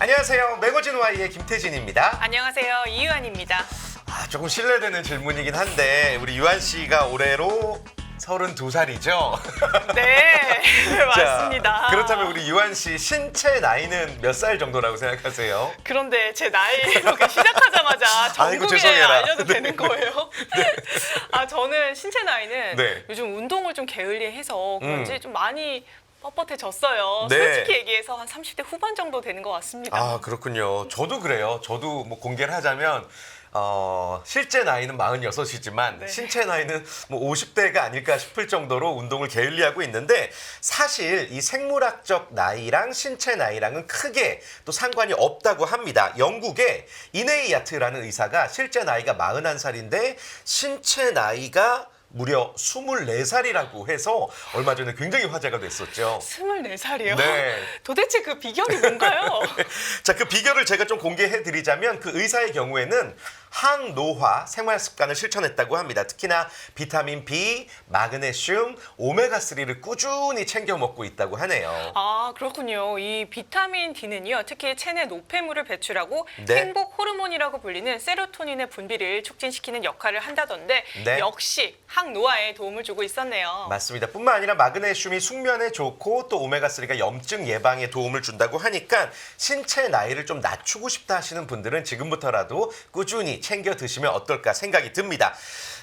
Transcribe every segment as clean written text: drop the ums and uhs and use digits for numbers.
안녕하세요. 매거진 Y의 김태진입니다. 안녕하세요. 이유한입니다. 조금 실례되는 질문이긴 한데 우리 유한 씨가 올해로 32살이죠? 네, 맞습니다. 그렇다면 우리 유한 씨 신체 나이는 몇 살 정도라고 생각하세요? 그런데 제 나이 이렇게 시작하자마자 아이고, 전국에 죄송해라. 알려도 네. 되는 거예요? 저는 신체 나이는 네. 요즘 운동을 좀 게을리해서 그런지 좀 많이 뻣뻣해졌어요. 네. 솔직히 얘기해서 한 30대 후반 정도 되는 것 같습니다. 그렇군요. 저도 그래요. 저도 뭐 공개를 하자면 실제 나이는 46이지만 네. 신체 나이는 뭐 50대가 아닐까 싶을 정도로 운동을 게을리하고 있는데 사실 이 생물학적 나이랑 신체 나이랑은 크게 또 상관이 없다고 합니다. 영국의 이네이 야트라는 의사가 실제 나이가 41살인데 신체 나이가 무려 24살이라고 해서 얼마 전에 굉장히 화제가 됐었죠. 24살이요? 네. 도대체 그 비결이 뭔가요? 자, 그 비결을 제가 좀 공개해 드리자면 그 의사의 경우에는 항노화 생활 습관을 실천했다고 합니다. 특히나 비타민 B, 마그네슘, 오메가3를 꾸준히 챙겨 먹고 있다고 하네요. 그렇군요. 이 비타민 D는요, 특히 체내 노폐물을 배출하고 네. 행복 호르몬이라고 불리는 세로토닌의 분비를 촉진시키는 역할을 한다던데 네. 역시 항노화에 도움을 주고 있었네요. 맞습니다. 뿐만 아니라 마그네슘이 숙면에 좋고 또 오메가3가 염증 예방에 도움을 준다고 하니까 신체 나이를 좀 낮추고 싶다 하시는 분들은 지금부터라도 꾸준히 챙겨 드시면 어떨까 생각이 듭니다.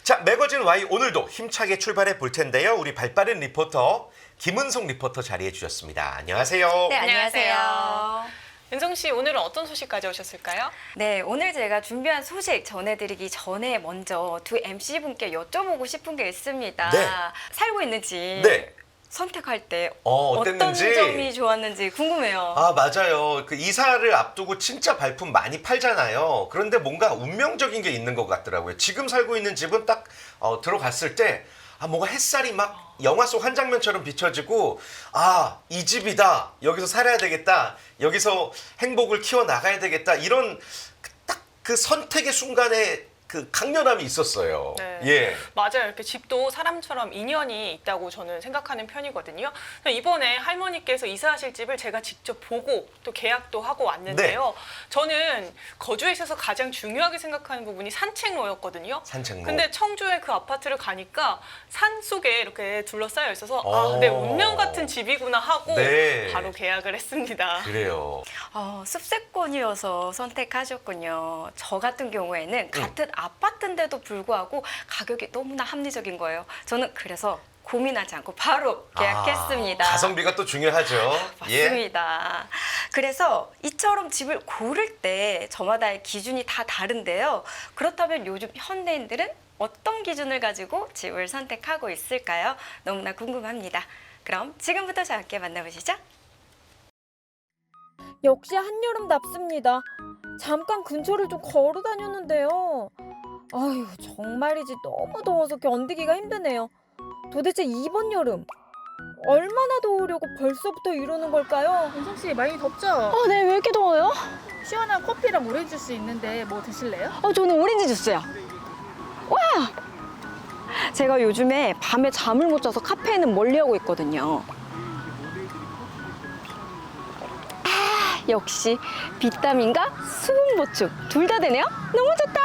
자, 매거진 Y 오늘도 힘차게 출발해 볼 텐데요. 우리 발빠른 리포터 김은송 리포터 자리해 주셨습니다. 안녕하세요. 네, 안녕하세요. 은성 씨, 오늘은 어떤 소식 가져오셨을까요? 네, 오늘 제가 준비한 소식 전해드리기 전에 먼저 두 MC분께 여쭤보고 싶은 게 있습니다. 네. 살고 있는 집 네. 선택할 때 어땠는지? 어떤 점이 좋았는지 궁금해요. 맞아요. 그 이사를 앞두고 진짜 발품 많이 팔잖아요. 그런데 뭔가 운명적인 게 있는 것 같더라고요. 지금 살고 있는 집은 딱 들어갔을 때 뭔가 햇살이 막 영화 속 한 장면처럼 비춰지고 이 집이다. 여기서 살아야 되겠다. 여기서 행복을 키워 나가야 되겠다. 이런 딱 그 선택의 순간에 그 강렬함이 있었어요. 네. 예. 맞아요. 이렇게 집도 사람처럼 인연이 있다고 저는 생각하는 편이거든요. 이번에 할머니께서 이사하실 집을 제가 직접 보고 또 계약도 하고 왔는데요. 네. 저는 거주에 있어서 가장 중요하게 생각하는 부분이 산책로였거든요. 산책로. 근데 청주의 그 아파트를 가니까 산 속에 이렇게 둘러싸여 있어서 오. 내 운명 같은 집이구나 하고 네. 바로 계약을 했습니다. 그래요. 습세권이어서 선택하셨군요. 저 같은 경우에는 같은 아파트인데도 불구하고 가격이 너무나 합리적인 거예요. 저는 그래서 고민하지 않고 바로 계약했습니다. 가성비가 또 중요하죠. 예. 맞습니다. 그래서 이처럼 집을 고를 때 저마다의 기준이 다 다른데요. 그렇다면 요즘 현대인들은 어떤 기준을 가지고 집을 선택하고 있을까요? 너무나 궁금합니다. 그럼 지금부터 함께 만나보시죠. 역시 한여름답습니다. 잠깐 근처를 좀 걸어 다녔는데요. 아유, 정말이지 너무 더워서 견디기가 힘드네요. 도대체 이번 여름 얼마나 더우려고 벌써부터 이러는 걸까요? 은성 씨 많이 덥죠? 네, 왜 이렇게 더워요? 시원한 커피랑 오렌지 주스 있는데 뭐 드실래요? 저는 오렌지 주스요. 와! 제가 요즘에 밤에 잠을 못 자서 카페인은 멀리하고 있거든요. 역시 비타민과 수분 보충 둘 다 되네요. 너무 좋다.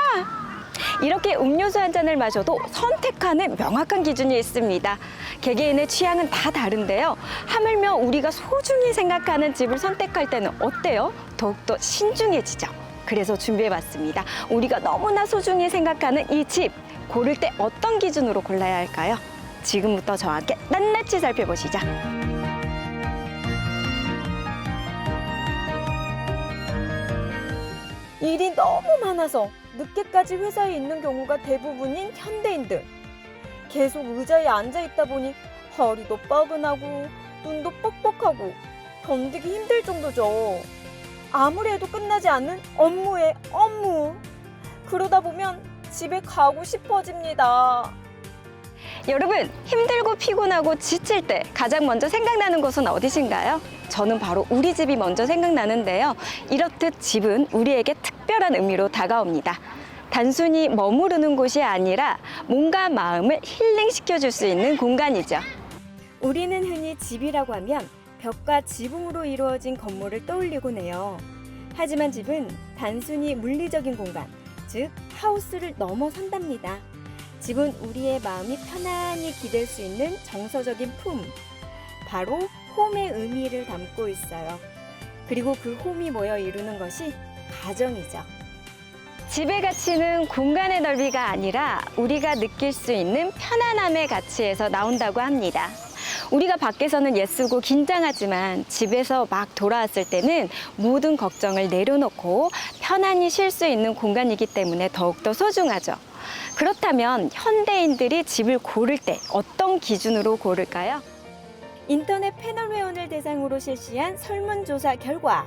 이렇게 음료수 한 잔을 마셔도 선택하는 명확한 기준이 있습니다. 개개인의 취향은 다 다른데요. 하물며 우리가 소중히 생각하는 집을 선택할 때는 어때요? 더욱더 신중해지죠. 그래서 준비해봤습니다. 우리가 너무나 소중히 생각하는 이 집, 고를 때 어떤 기준으로 골라야 할까요? 지금부터 저와 함께 낱낱이 살펴보시죠. 일이 너무 많아서 늦게까지 회사에 있는 경우가 대부분인 현대인들. 계속 의자에 앉아 있다 보니 허리도 뻐근하고 눈도 뻑뻑하고 견디기 힘들 정도죠. 아무리 해도 끝나지 않는 업무에 업무. 그러다 보면 집에 가고 싶어집니다. 여러분, 힘들고 피곤하고 지칠 때 가장 먼저 생각나는 곳은 어디신가요? 저는 바로 우리 집이 먼저 생각나는데요. 이렇듯 집은 우리에게 특별한 의미로 다가옵니다. 단순히 머무르는 곳이 아니라 몸과 마음을 힐링시켜줄 수 있는 공간이죠. 우리는 흔히 집이라고 하면 벽과 지붕으로 이루어진 건물을 떠올리곤 해요. 하지만 집은 단순히 물리적인 공간, 즉 하우스를 넘어선답니다. 집은 우리의 마음이 편안히 기댈 수 있는 정서적인 품, 바로 홈의 의미를 담고 있어요. 그리고 그 홈이 모여 이루는 것이 가정이죠. 집의 가치는 공간의 넓이가 아니라 우리가 느낄 수 있는 편안함의 가치에서 나온다고 합니다. 우리가 밖에서는 애쓰고 긴장하지만 집에서 막 돌아왔을 때는 모든 걱정을 내려놓고 편안히 쉴 수 있는 공간이기 때문에 더욱더 소중하죠. 그렇다면 현대인들이 집을 고를 때 어떤 기준으로 고를까요? 인터넷 패널 회원을 대상으로 실시한 설문조사 결과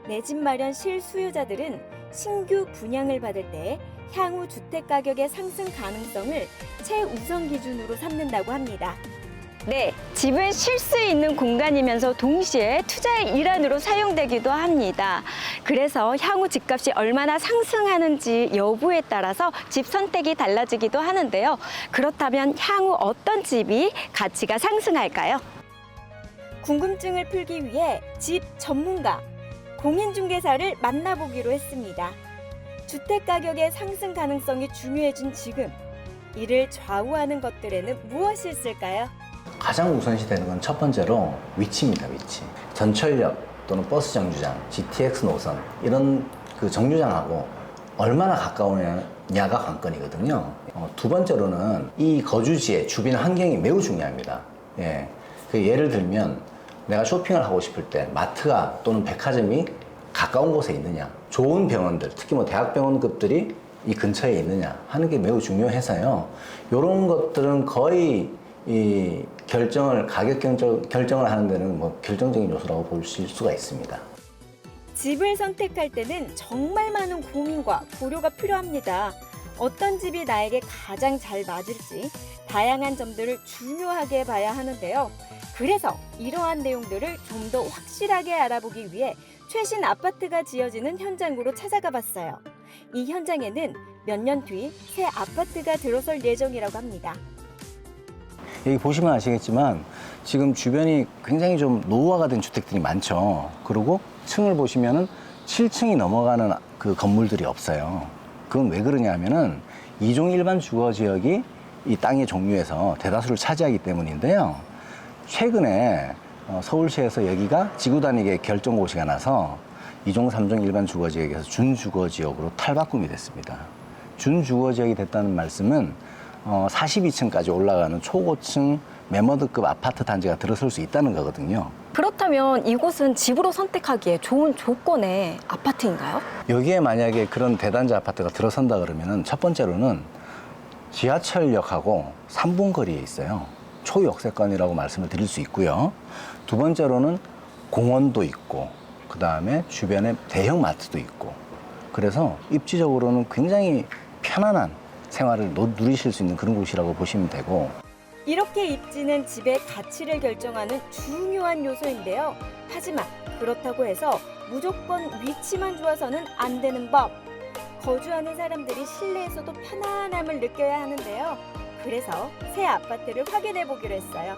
내 집 마련 실수요자들은 신규 분양을 받을 때 향후 주택 가격의 상승 가능성을 최우선 기준으로 삼는다고 합니다. 네, 집은 쉴 수 있는 공간이면서 동시에 투자의 일환으로 사용되기도 합니다. 그래서 향후 집값이 얼마나 상승하는지 여부에 따라서 집 선택이 달라지기도 하는데요. 그렇다면 향후 어떤 집이 가치가 상승할까요? 궁금증을 풀기 위해 집 전문가, 공인중개사를 만나보기로 했습니다. 주택 가격의 상승 가능성이 중요해진 지금, 이를 좌우하는 것들에는 무엇이 있을까요? 가장 우선시 되는 건 첫 번째로 위치입니다. 위치. 전철역 또는 버스 정류장, GTX 노선 이런 그 정류장하고 얼마나 가까우냐가 관건이거든요. 두 번째로는 이 거주지의 주변 환경이 매우 중요합니다. 예. 예를 들면 내가 쇼핑을 하고 싶을 때 마트가 또는 백화점이 가까운 곳에 있느냐, 좋은 병원들, 특히 뭐 대학병원급들이 이 근처에 있느냐 하는 게 매우 중요해서요. 이런 것들은 거의 이 가격 결정을 하는 데는 뭐 결정적인 요소라고 볼 수가 있습니다. 집을 선택할 때는 정말 많은 고민과 고려가 필요합니다. 어떤 집이 나에게 가장 잘 맞을지 다양한 점들을 중요하게 봐야 하는데요. 그래서 이러한 내용들을 좀 더 확실하게 알아보기 위해 최신 아파트가 지어지는 현장으로 찾아가 봤어요. 이 현장에는 몇 년 뒤 새 아파트가 들어설 예정이라고 합니다. 여기 보시면 아시겠지만 지금 주변이 굉장히 좀 노후화가 된 주택들이 많죠. 그리고 층을 보시면은 7층이 넘어가는 그 건물들이 없어요. 그건 왜 그러냐 하면은 이종 일반 주거 지역이 이 땅의 종류에서 대다수를 차지하기 때문인데요. 최근에 서울시에서 여기가 지구 단위의 결정 고시가 나서 2종, 3종 일반 주거 지역에서 준주거 지역으로 탈바꿈이 됐습니다. 준주거 지역이 됐다는 말씀은 42층까지 올라가는 초고층 매머드급 아파트 단지가 들어설 수 있다는 거거든요. 그렇다면 이곳은 집으로 선택하기에 좋은 조건의 아파트인가요? 여기에 만약에 그런 대단지 아파트가 들어선다 그러면은 첫 번째로는 지하철역하고 3분 거리에 있어요. 초역세권이라고 말씀을 드릴 수 있고요. 두 번째로는 공원도 있고, 그 다음에 주변에 대형 마트도 있고, 그래서 입지적으로는 굉장히 편안한 생활을 누리실 수 있는 그런 곳이라고 보시면 되고, 이렇게 입지는 집의 가치를 결정하는 중요한 요소인데요. 하지만 그렇다고 해서 무조건 위치만 좋아서는 안 되는 법. 거주하는 사람들이 실내에서도 편안함을 느껴야 하는데요. 그래서 새 아파트를 확인해 보기로 했어요.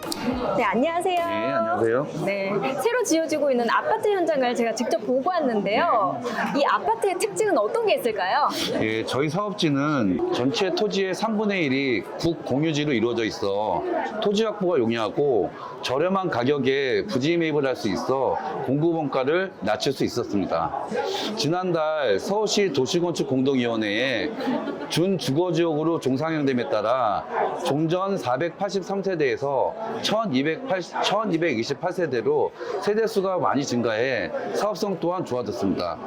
네, 안녕하세요. 네, 안녕하세요. 네, 새로 지어지고 있는 아파트 현장을 제가 직접 보고 왔는데요. 이 아파트의 특징은 어떤 게 있을까요? 예, 저희 사업지는 전체 토지의 3분의 1이 국공유지로 이루어져 있어 토지 확보가 용이하고 저렴한 가격에 부지 매입을 할 수 있어 공급 원가를 낮출 수 있었습니다. 지난달 서울시 도시건축공동위원회에 준주거지역으로 종상향됨에 따라 종전 483세대에서 1228세대로 세대수가 많이 증가해 사업성 또한 좋아졌습니다.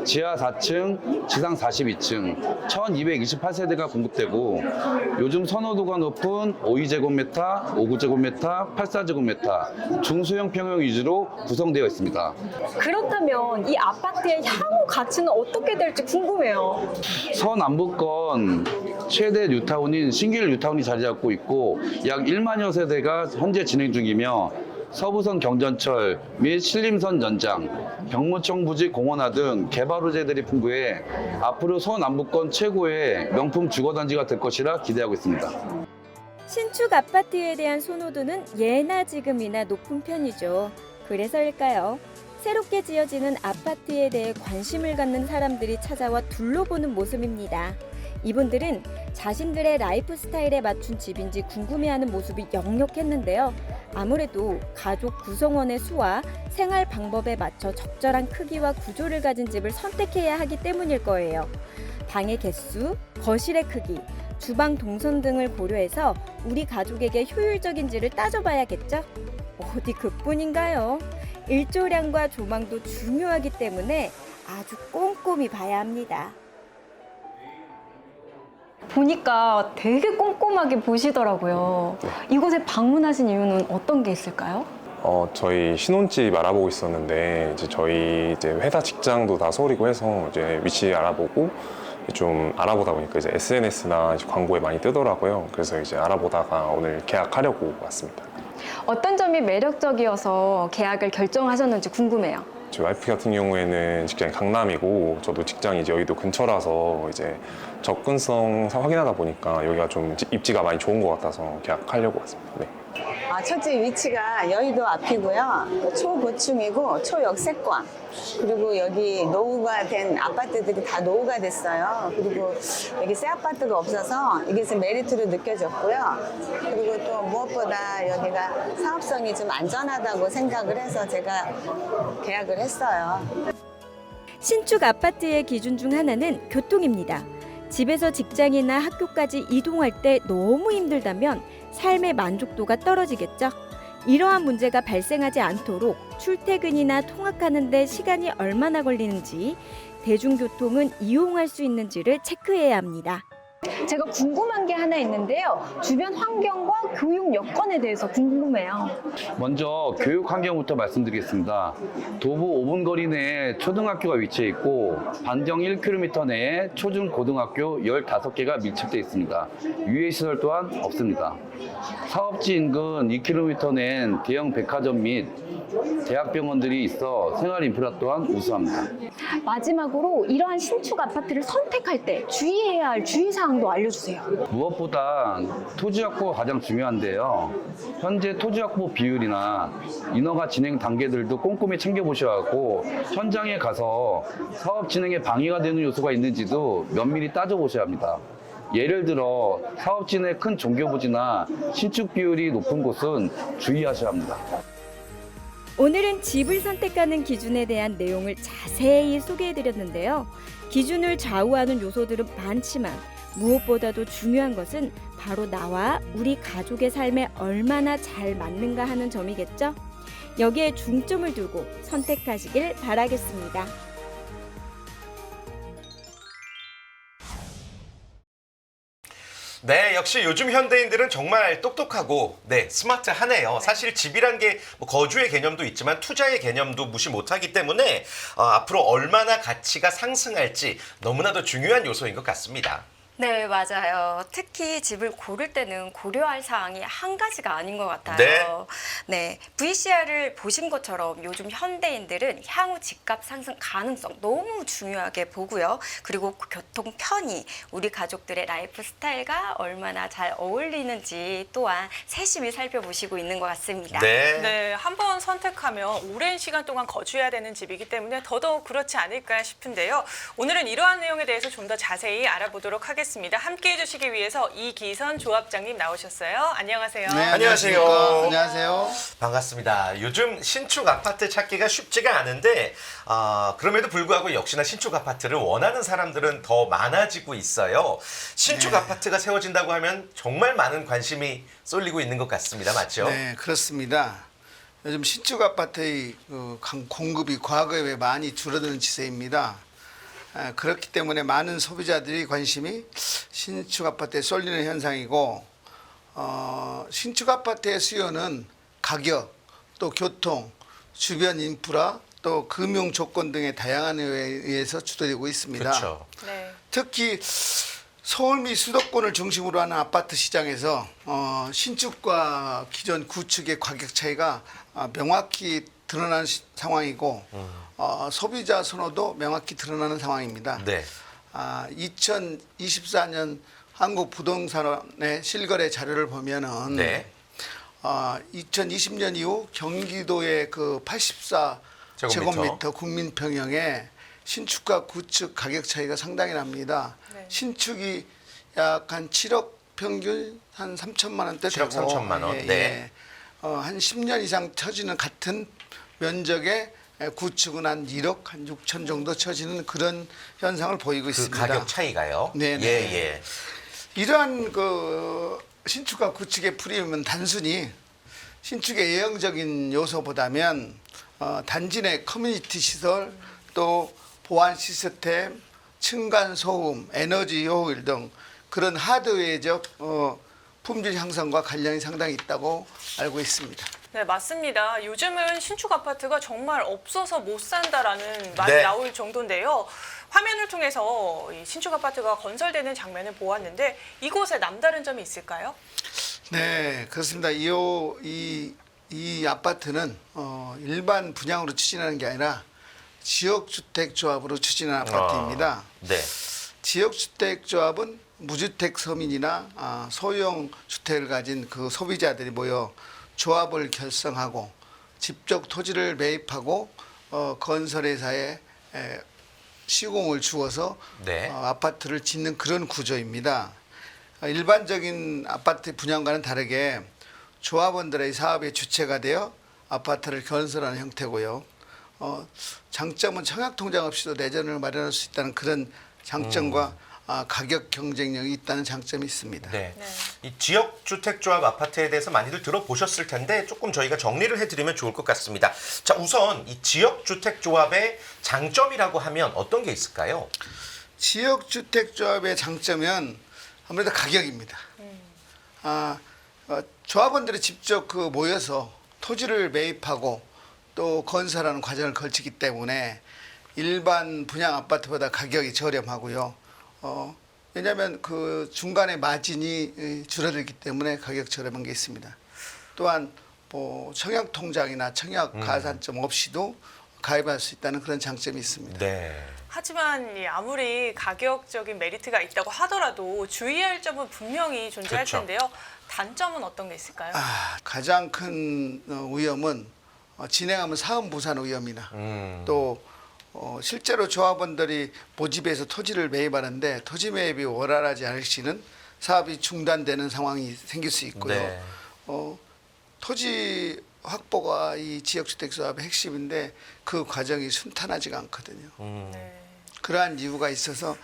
지하 4층, 지상 42층, 1228세대가 공급되고 요즘 선호도가 높은 52제곱미터, 59제곱미터, 84제곱미터 중소형 평형 위주로 구성되어 있습니다. 그렇다면 이 아파트의 향후 가치는 어떻게 될지 궁금해요. 서남부권 최대 뉴타운인 신길 뉴타운이 자리 잡고 있고 약 1만여 세대가 현재 진행 중이며 서부선 경전철 및 신림선 연장, 병무청 부지 공원화 등 개발 호재들이 풍부해 앞으로 서남부권 최고의 명품 주거단지가 될 것이라 기대하고 있습니다. 신축 아파트에 대한 선호도는 예나 지금이나 높은 편이죠. 그래서일까요? 새롭게 지어지는 아파트에 대해 관심을 갖는 사람들이 찾아와 둘러보는 모습입니다. 이분들은 자신들의 라이프 스타일에 맞춘 집인지 궁금해하는 모습이 역력했는데요. 아무래도 가족 구성원의 수와 생활 방법에 맞춰 적절한 크기와 구조를 가진 집을 선택해야 하기 때문일 거예요. 방의 개수, 거실의 크기, 주방 동선 등을 고려해서 우리 가족에게 효율적인지를 따져봐야겠죠? 어디 그뿐인가요? 일조량과 조망도 중요하기 때문에 아주 꼼꼼히 봐야 합니다. 보니까 되게 꼼꼼하게 보시더라고요. 이곳에 방문하신 이유는 어떤 게 있을까요? 저희 신혼집 알아보고 있었는데 이제 저희 이제 회사 직장도 다 서울이고 해서 이제 위치 알아보고 좀 알아보다 보니까 이제 SNS나 광고에 많이 뜨더라고요. 그래서 이제 알아보다가 오늘 계약하려고 왔습니다. 어떤 점이 매력적이어서 계약을 결정하셨는지 궁금해요. 제 와이프 같은 경우에는 직장이 강남이고 저도 직장이 이제 여의도 근처라서 이제 접근성 확인하다 보니까 여기가 좀 입지가 많이 좋은 것 같아서 계약하려고 왔습니다. 네. 첫째 위치가 여의도 앞이고요. 초고층이고 초역세권. 그리고 여기 노후가 된 아파트들이 다 노후가 됐어요. 그리고 여기 새 아파트가 없어서 이게 메리트로 느껴졌고요. 그리고 또 무엇보다 여기가 사업성이 좀 안전하다고 생각을 해서 제가 계약을 했어요. 신축 아파트의 기준 중 하나는 교통입니다. 집에서 직장이나 학교까지 이동할 때 너무 힘들다면 삶의 만족도가 떨어지겠죠. 이러한 문제가 발생하지 않도록 출퇴근이나 통학하는 데 시간이 얼마나 걸리는지, 대중교통은 이용할 수 있는지를 체크해야 합니다. 제가 궁금한 게 하나 있는데요. 주변 환경과 교육 여건에 대해서 궁금해요. 먼저 교육 환경부터 말씀드리겠습니다. 도보 5분 거리 내에 초등학교가 위치해 있고 반경 1km 내에 초중 고등학교 15개가 밀집돼 있습니다. 유해 시설 또한 없습니다. 사업지 인근 2km 내엔 대형 백화점 및 대학병원들이 있어 생활 인프라 또한 우수합니다. 마지막으로 이러한 신축 아파트를 선택할 때 주의해야 할 주의사항도 알려주세요. 무엇보다 토지 확보가 가장 중요한데요. 현재 토지 확보 비율이나 인허가 진행 단계들도 꼼꼼히 챙겨보셔야 하고 현장에 가서 사업 진행에 방해가 되는 요소가 있는지도 면밀히 따져보셔야 합니다. 예를 들어 사업지 내 큰 종교부지나 신축 비율이 높은 곳은 주의하셔야 합니다. 오늘은 집을 선택하는 기준에 대한 내용을 자세히 소개해드렸는데요. 기준을 좌우하는 요소들은 많지만 무엇보다도 중요한 것은 바로 나와 우리 가족의 삶에 얼마나 잘 맞는가 하는 점이겠죠? 여기에 중점을 두고 선택하시길 바라겠습니다. 네, 역시 요즘 현대인들은 정말 똑똑하고 스마트하네요. 사실 집이란 게 뭐 거주의 개념도 있지만 투자의 개념도 무시 못하기 때문에 앞으로 얼마나 가치가 상승할지 너무나도 중요한 요소인 것 같습니다. 네, 맞아요. 특히 집을 고를 때는 고려할 사항이 한 가지가 아닌 것 같아요. 네, VCR을 보신 것처럼 요즘 현대인들은 향후 집값 상승 가능성 너무 중요하게 보고요. 그리고 교통 편의, 우리 가족들의 라이프 스타일과 얼마나 잘 어울리는지 또한 세심히 살펴보시고 있는 것 같습니다. 네, 한번 선택하면 오랜 시간 동안 거주해야 되는 집이기 때문에 더더욱 그렇지 않을까 싶은데요. 오늘은 이러한 내용에 대해서 좀 더 자세히 알아보도록 하겠습니다. 함께해 주시기 위해서 이기선 조합장님 나오셨어요. 안녕하세요. 네, 안녕하세요. 안녕하세요. 반갑습니다. 요즘 신축 아파트 찾기가 쉽지가 않은데 그럼에도 불구하고 역시나 신축 아파트를 원하는 사람들은 더 많아지고 있어요. 신축 아파트가 세워진다고 하면 정말 많은 관심이 쏠리고 있는 것 같습니다. 맞죠? 네, 그렇습니다. 요즘 신축 아파트의 공급이 과거에 비해 많이 줄어드는 추세입니다. 그렇기 때문에 많은 소비자들이 관심이 신축 아파트에 쏠리는 현상이고 신축 아파트의 수요는 가격, 또 교통, 주변 인프라, 또 금융 조건 등의 다양한 요에 의해서 주도되고 있습니다. 그렇죠. 네. 특히 서울 및 수도권을 중심으로 하는 아파트 시장에서 신축과 기존 구축의 가격 차이가 명확히 드러난 상황이고 소비자 선호도 명확히 드러나는 상황입니다. 네. 2024년 한국 부동산의 실거래 자료를 보면은 네. 2020년 이후 경기도의 그 84 제곱미터 국민 평형에 신축과 구축 가격 차이가 상당히 납니다. 네. 신축이 약 한 7억 평균 한 3천만 원대 7억 되고 3천만 원. 네. 한 10년 이상 처지는 같은 면적의 구축은 한 1억 한 6천 정도 처지는 그런 현상을 보이고 그 있습니다. 가격 차이가요? 네, 네. 예. 이러한 그 신축과 구축의 프리미엄은 단순히 신축의 예형적인 요소보다면 단지 내 커뮤니티 시설 또 보안 시스템, 층간 소음, 에너지 효율 등 그런 하드웨어적 품질 향상과 관련이 상당히 있다고 알고 있습니다. 네, 맞습니다. 요즘은 신축 아파트가 정말 없어서 못 산다라는 말이 네. 나올 정도인데요. 화면을 통해서 이 신축 아파트가 건설되는 장면을 보았는데 이곳에 남다른 점이 있을까요? 네, 그렇습니다. 이 아파트는 일반 분양으로 추진하는 게 아니라 지역주택조합으로 추진하는 아파트입니다. 네. 지역주택조합은 무주택 서민이나 소형 주택을 가진 그 소비자들이 모여 조합을 결성하고 직접 토지를 매입하고 건설회사에 시공을 주어서 네. 아파트를 짓는 그런 구조입니다. 일반적인 아파트 분양과는 다르게 조합원들의 사업의 주체가 되어 아파트를 건설하는 형태고요. 장점은 청약통장 없이도 내전을 마련할 수 있다는 그런 장점과 가격 경쟁력이 있다는 장점이 있습니다. 네. 이 지역주택조합 아파트에 대해서 많이들 들어보셨을 텐데 조금 저희가 정리를 해드리면 좋을 것 같습니다. 자, 우선 이 지역주택조합의 장점이라고 하면 어떤 게 있을까요? 지역주택조합의 장점은 아무래도 가격입니다. 조합원들이 직접 모여서 토지를 매입하고 또 건설하는 과정을 거치기 때문에 일반 분양 아파트보다 가격이 저렴하고요. 왜냐하면 그 중간에 마진이 줄어들기 때문에 가격 저렴한 게 있습니다. 또한 뭐 청약 통장이나 청약 가산점 없이도 가입할 수 있다는 그런 장점이 있습니다. 네. 하지만 아무리 가격적인 메리트가 있다고 하더라도 주의할 점은 분명히 존재할 그렇죠. 텐데요. 단점은 어떤 게 있을까요? 가장 큰 위험은 진행하면 사업 무산 위험이나 또 실제로 조합원들이 모집해서 토지를 매입하는데 토지 매입이 원활하지 않을 시는 사업이 중단되는 상황이 생길 수 있고요. 네. 토지 확보가 이 지역주택조합의 핵심인데 그 과정이 순탄하지가 않거든요. 네. 그러한 이유가 있어서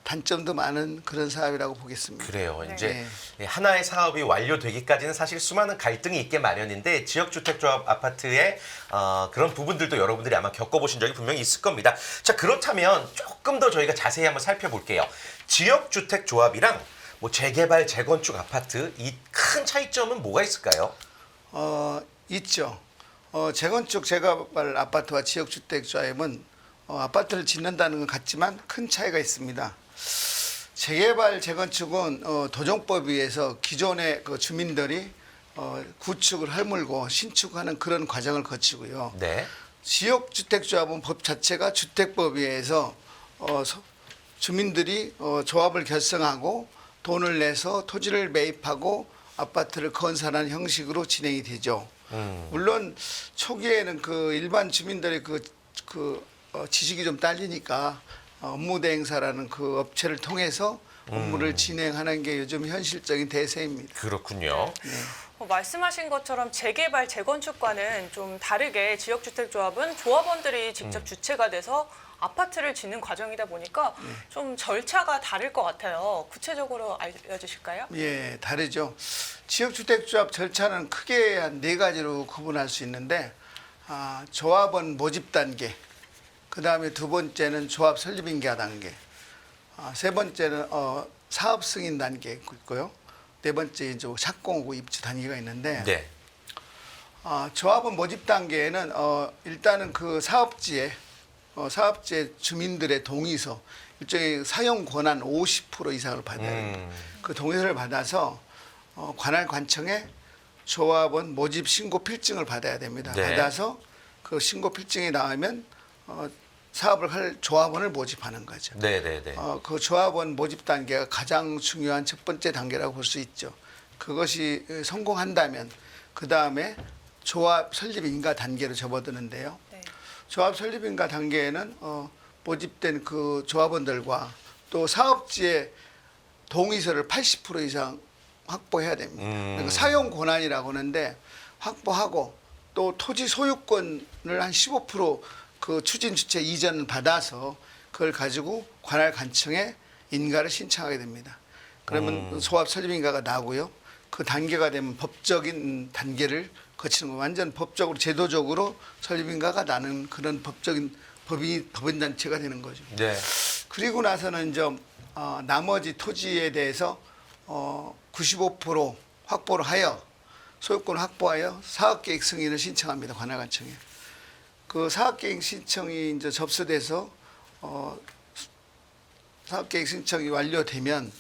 단점도 많은 그런 사업이라고 보겠습니다. 그래요. 네. 이제 하나의 사업이 완료되기까지는 사실 수많은 갈등이 있게 마련인데 지역주택조합 아파트의 그런 부분들도 여러분들이 아마 겪어보신 적이 분명히 있을 겁니다. 자, 그렇다면 조금 더 저희가 자세히 한번 살펴볼게요. 지역주택조합이랑 뭐 재개발, 재건축 아파트 이 큰 차이점은 뭐가 있을까요? 있죠. 재건축, 재개발 아파트와 지역주택조합은 아파트를 짓는다는 것 같지만 큰 차이가 있습니다. 재개발, 재건축은 도정법에 의해서 기존의 그 주민들이 구축을 허물고 신축하는 그런 과정을 거치고요. 네. 지역주택조합은 법 자체가 주택법에 의해서 주민들이 조합을 결성하고 돈을 내서 토지를 매입하고 아파트를 건설하는 형식으로 진행이 되죠. 물론 초기에는 그 일반 주민들의 지식이 좀 딸리니까 업무 대행사라는 그 업체를 통해서 업무를 진행하는 게 요즘 현실적인 대세입니다. 그렇군요. 말씀하신 것처럼 재개발, 재건축과는 좀 다르게 지역주택조합은 조합원들이 직접 주체가 돼서 아파트를 짓는 과정이다 보니까 좀 절차가 다를 것 같아요. 구체적으로 알려주실까요? 예, 다르죠. 지역주택조합 절차는 크게 한 4가지로 구분할 수 있는데 조합원 모집 단계, 그 다음에 두 번째는 조합 설립 인가 단계, 세 번째는 사업 승인 단계 있고요. 네 번째 이제 착공하고 입주 단계가 있는데 네. 조합원 모집 단계에는 일단은 그 사업지에 주민들의 동의서, 일종의 사용 권한 50% 이상을 받아야 됩니다. 그 동의서를 받아서 관할 관청에 조합원 모집 신고 필증을 받아야 됩니다. 네. 받아서 그 신고 필증이 나오면 사업을 할 조합원을 모집하는 거죠. 네네네. 그 조합원 모집 단계가 가장 중요한 첫 번째 단계라고 볼 수 있죠. 그것이 성공한다면 그 다음에 조합 설립 인가 단계로 접어드는데요. 네. 조합 설립인가 단계에는 모집된 그 조합원들과 또 사업지의 동의서를 80% 이상 확보해야 됩니다. 그러니까 사용 권한이라고 하는데 확보하고 또 토지 소유권을 한 15% 추진 주체 이전 받아서 그걸 가지고 관할 관청에 인가를 신청하게 됩니다. 그러면 소합 설립인가가 나고요. 그 단계가 되면 법적인 단계를 거치는 거 완전 법적으로 제도적으로 설립인가가 나는 그런 법적인 법인단체가 되는 거죠. 네. 그리고 나서는 이제 나머지 토지에 대해서 95% 확보를 하여 소유권을 확보하여 사업계획 승인을 신청합니다. 관할관청에. 그 사업계획 신청이 이제 접수돼서 사업계획 신청이 완료되면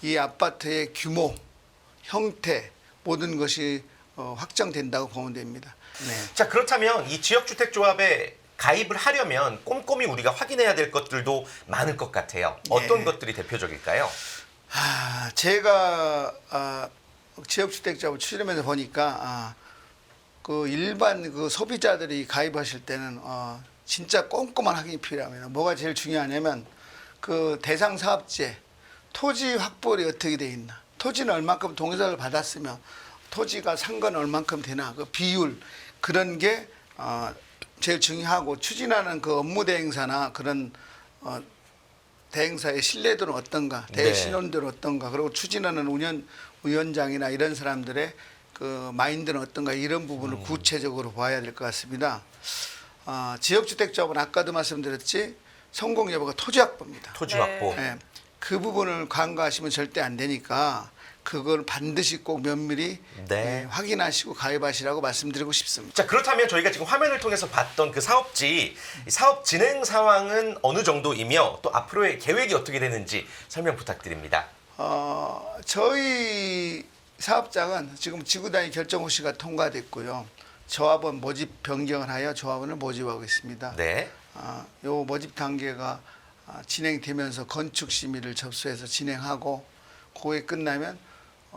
이 아파트의 규모, 형태 모든 것이 확정된다고 보면 됩니다. 네. 자, 그렇다면 이 지역주택조합에 가입을 하려면 꼼꼼히 우리가 확인해야 될 것들도 많을 것 같아요. 어떤 것들이 대표적일까요? 제가 지역주택조합을 추진하면서 보니까 그 일반 그 소비자들이 가입하실 때는 진짜 꼼꼼한 확인이 필요합니다. 뭐가 제일 중요하냐면 그 대상 사업지에 토지 확보율이 어떻게 돼 있나, 토지는 얼만큼 동의서를 받았으면 토지가 산 건 얼만큼 되나, 그 비율 그런 게 제일 중요하고 추진하는 그 업무 대행사나 그런 대행사의 신뢰도는 어떤가, 대신원들은 어떤가, 그리고 추진하는 위원장이나 이런 사람들의 그 마인드는 어떤가, 이런 부분을 구체적으로 봐야 될 것 같습니다. 지역주택조합은 아까도 말씀드렸지 성공 여부가 토지 확보입니다. 토지 확보. 네. 그 부분을 간과하시면 절대 안 되니까 그걸 반드시 꼭 면밀히 확인하시고 가입하시라고 말씀드리고 싶습니다. 자, 그렇다면 저희가 지금 화면을 통해서 봤던 그 사업지, 사업 진행 상황은 어느 정도이며 또 앞으로의 계획이 어떻게 되는지 설명 부탁드립니다. 저희 사업장은 지금 지구단위 결정 호시가 통과됐고요. 조합원 모집 변경을 하여 조합원을 모집하고 있습니다. 네. 요 모집 단계가 진행되면서 건축 심의를 접수해서 진행하고 그게 끝나면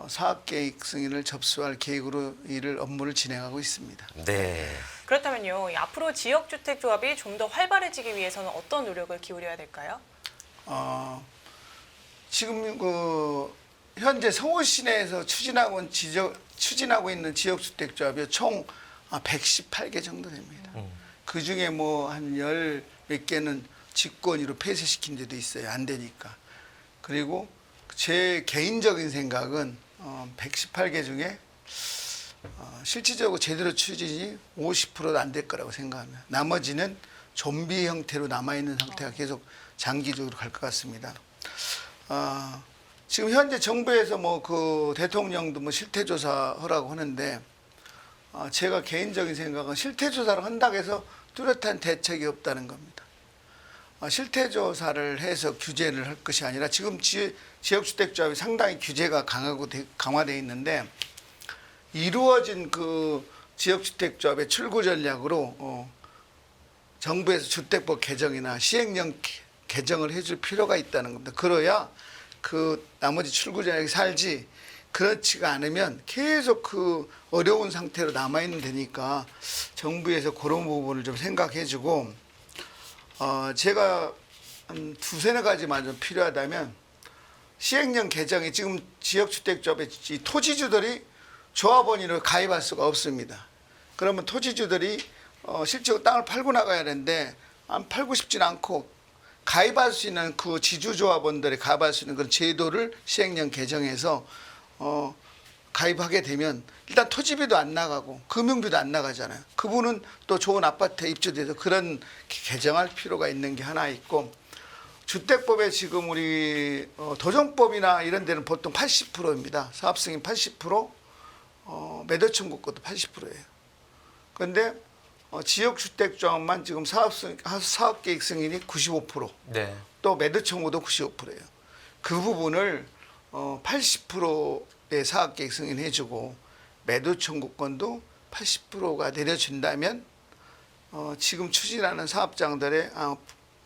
사업계획 승인을 접수할 계획으로 업무를 진행하고 있습니다. 네. 그렇다면요, 앞으로 지역주택조합이 좀 더 활발해지기 위해서는 어떤 노력을 기울여야 될까요? 지금 현재 서울시 내에서 추진하고 있는 지역주택조합이 총 118개 정도 됩니다. 그 중에 뭐 한 10 몇 개는 직권으로 폐쇄시킨 데도 있어요. 안 되니까. 그리고 제 개인적인 생각은 118개 중에 실질적으로 제대로 추진이 50%도 안 될 거라고 생각합니다. 나머지는 좀비 형태로 남아있는 상태가 계속 장기적으로 갈 것 같습니다. 지금 현재 정부에서 뭐 그 대통령도 뭐 실태조사 하라고 하는데 제가 개인적인 생각은 실태조사를 한다고 해서 뚜렷한 대책이 없다는 겁니다. 실태조사를 해서 규제를 할 것이 아니라 지금 지역주택조합이 상당히 규제가 강화되어 있는데 이루어진 그 지역주택조합의 출구 전략으로 정부에서 주택법 개정이나 시행령 개정을 해줄 필요가 있다는 겁니다. 그래야 그 나머지 출구 전략이 살지, 그렇지가 않으면 계속 그 어려운 상태로 남아있는 데니까 정부에서 그런 부분을 좀 생각해주고 제가 한 두세 가지만 좀 필요하다면 시행령 개정이 지금 지역주택조합의 토지주들이 조합원으로 가입할 수가 없습니다. 그러면 토지주들이 실제로 땅을 팔고 나가야 되는데 안 팔고 싶진 않고 가입할 수 있는 그 지주조합원들이 가입할 수 있는 그런 제도를 시행령 개정해서 가입하게 되면 일단 토지비도 안 나가고 금융비도 안 나가잖아요. 그분은 또 좋은 아파트에 입주돼서 그런 개정할 필요가 있는 게 하나 있고, 주택법에 지금 우리 도정법이나 이런 데는 보통 80%입니다. 사업승인 80%, 매도 청구권도 80%예요. 그런데 지역주택조합만 지금 사업계획 승인이 95%, 네. 또 매도 청구도 95%예요. 그 부분을 80%의 사업계획 승인해주고 매도 청구권도 80%가 내려준다면 지금 추진하는 사업장들의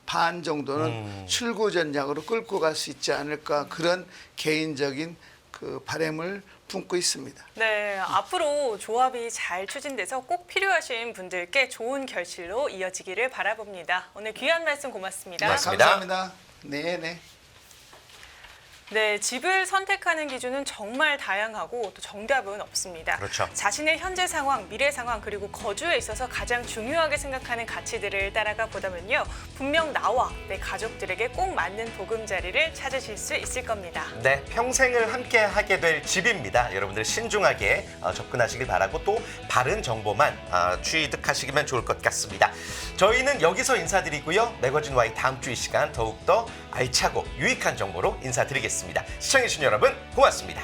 반 정도는 출구 전략으로 끌고 갈 수 있지 않을까, 그런 개인적인 그 바람을 품고 있습니다. 네, 앞으로 조합이 잘 추진돼서 꼭 필요하신 분들께 좋은 결실로 이어지기를 바라봅니다. 오늘 귀한 말씀 고맙습니다. 고맙습니다. 감사합니다. 네네. 네, 집을 선택하는 기준은 정말 다양하고 또 정답은 없습니다. 그렇죠. 자신의 현재 상황, 미래 상황, 그리고 거주에 있어서 가장 중요하게 생각하는 가치들을 따라가 보다면요. 분명 나와 내 가족들에게 꼭 맞는 보금자리를 찾으실 수 있을 겁니다. 네, 평생을 함께 하게 될 집입니다. 여러분들 신중하게 접근하시길 바라고 또 바른 정보만 취득하시기면 좋을 것 같습니다. 저희는 여기서 인사드리고요. 매거진 Y 다음 주 이 시간 더욱더 알차고 유익한 정보로 인사드리겠습니다. 시청해주신 여러분 고맙습니다.